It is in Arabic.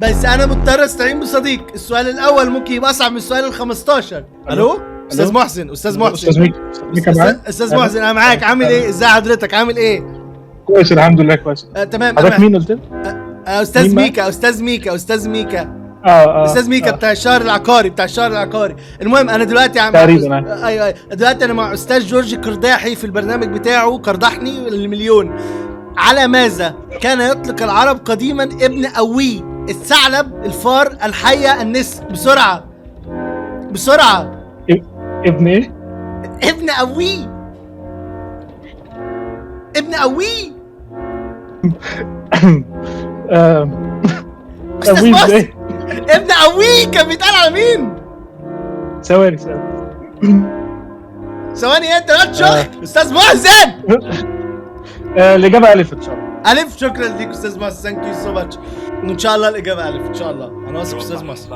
بس انا مضطر استعين بصديق. السؤال الاول ممكن يبقى اصعب من السؤال ال15. الو استاذ محسن. استاذ محسن. استاذ محسن انا معاك. عامل ايه؟ ازاي حضرتك؟ عامل ايه؟ كويس الحمد لله كويس. تمام. حضرتك مين قلت لي؟ استاذ ميكا. استاذ ميكا. استاذ ميكا. استاذ ميكا بتاع الشهر العقاري. بتاع الشهر العقاري. المهم انا دلوقتي تقريبا ايوه دلوقتي انا مع استاذ جورج قرداحي في البرنامج بتاعه قردحني المليون. على ماذا كان يطلق العرب قديما ابن أوي؟ الثعلب، الفار، الحية، النسر. بسرعة بسرعة. ابن ايه؟ ابن أوي. ابن أوي. أوي ازاي؟ ابن أوي كان بيتقال على مين؟ ثواني ثواني انت لا تشخ. استاذ محسن. الإجابة ألف إن شاء الله. ألف. شكرا ليك استاذ محسن. ثانك يو سو ماتش. وإن شاء الله الإجابة ألف إن شاء الله. أنا واثق استاذ محسن.